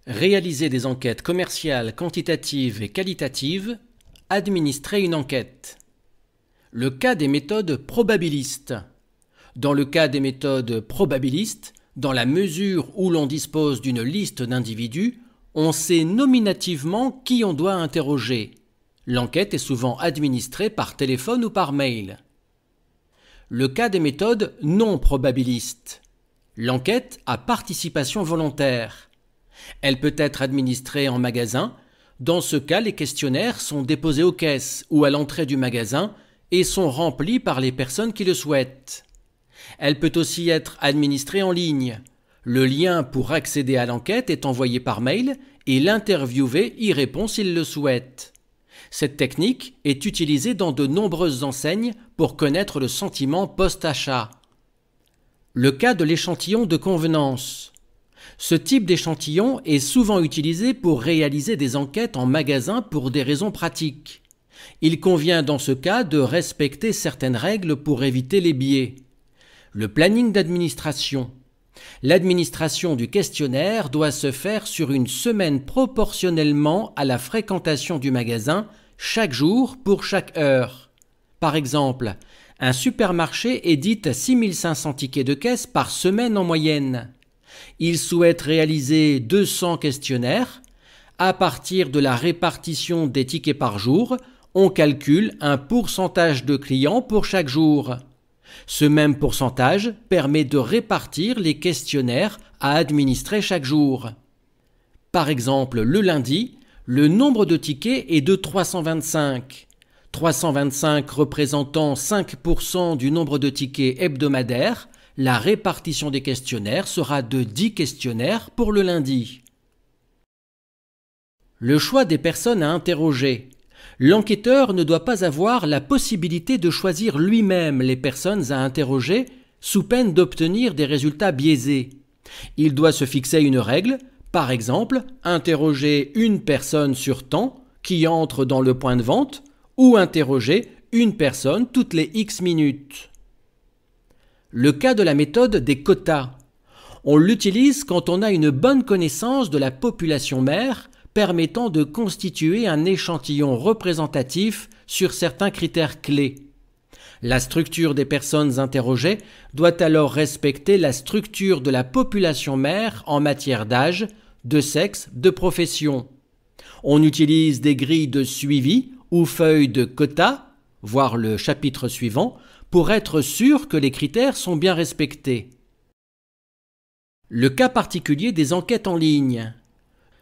Réaliser des enquêtes commerciales quantitatives et qualitatives, administrer une enquête. Le cas des méthodes probabilistes. Dans le cas des méthodes probabilistes, dans la mesure où l'on dispose d'une liste d'individus, on sait nominativement qui on doit interroger. L'enquête est souvent administrée par téléphone ou par mail. Le cas des méthodes non probabilistes. L'enquête à participation volontaire. Elle peut être administrée en magasin. Dans ce cas, les questionnaires sont déposés aux caisses ou à l'entrée du magasin et sont remplis par les personnes qui le souhaitent. Elle peut aussi être administrée en ligne. Le lien pour accéder à l'enquête est envoyé par mail et l'interviewé y répond s'il le souhaite. Cette technique est utilisée dans de nombreuses enseignes pour connaître le sentiment post-achat. Le cas de l'échantillon de convenance. Ce type d'échantillon est souvent utilisé pour réaliser des enquêtes en magasin pour des raisons pratiques. Il convient dans ce cas de respecter certaines règles pour éviter les biais. Le planning d'administration. L'administration du questionnaire doit se faire sur une semaine proportionnellement à la fréquentation du magasin, chaque jour pour chaque heure. Par exemple, un supermarché édite 6500 tickets de caisse par semaine en moyenne. Il souhaite réaliser 200 questionnaires. À partir de la répartition des tickets par jour, on calcule un pourcentage de clients pour chaque jour. Ce même pourcentage permet de répartir les questionnaires à administrer chaque jour. Par exemple, le lundi, le nombre de tickets est de 325. 325 représentant 5% du nombre de tickets hebdomadaires, la répartition des questionnaires sera de 10 questionnaires pour le lundi. Le choix des personnes à interroger. L'enquêteur ne doit pas avoir la possibilité de choisir lui-même les personnes à interroger sous peine d'obtenir des résultats biaisés. Il doit se fixer une règle, par exemple, interroger une personne sur temps qui entre dans le point de vente ou interroger une personne toutes les X minutes. Le cas de la méthode des quotas. On l'utilise quand on a une bonne connaissance de la population mère permettant de constituer un échantillon représentatif sur certains critères clés. La structure des personnes interrogées doit alors respecter la structure de la population mère en matière d'âge, de sexe, de profession. On utilise des grilles de suivi ou feuilles de quotas, voir le chapitre suivant, pour être sûr que les critères sont bien respectés. Le cas particulier des enquêtes en ligne.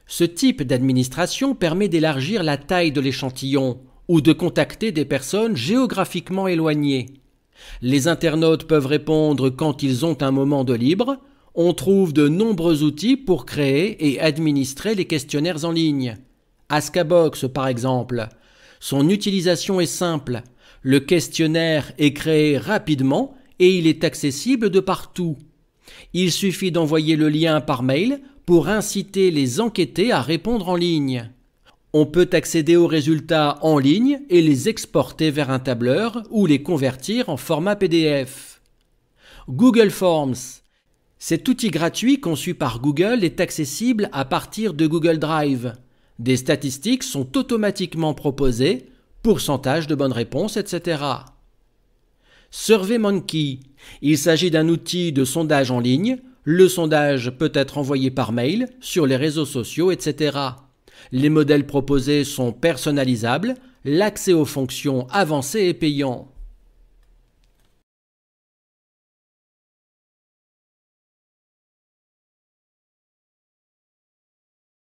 Ce type d'administration permet d'élargir la taille de l'échantillon ou de contacter des personnes géographiquement éloignées. Les internautes peuvent répondre quand ils ont un moment de libre. On trouve de nombreux outils pour créer et administrer les questionnaires en ligne. Askabox par exemple. Son utilisation est simple. Le questionnaire est créé rapidement et il est accessible de partout. Il suffit d'envoyer le lien par mail pour inciter les enquêtés à répondre en ligne. On peut accéder aux résultats en ligne et les exporter vers un tableur ou les convertir en format PDF. Google Forms. Cet outil gratuit conçu par Google est accessible à partir de Google Drive. Des statistiques sont automatiquement proposées, pourcentage de bonnes réponses, etc. SurveyMonkey. Il s'agit d'un outil de sondage en ligne. Le sondage peut être envoyé par mail, sur les réseaux sociaux, etc. Les modèles proposés sont personnalisables. L'accès aux fonctions avancées est payant.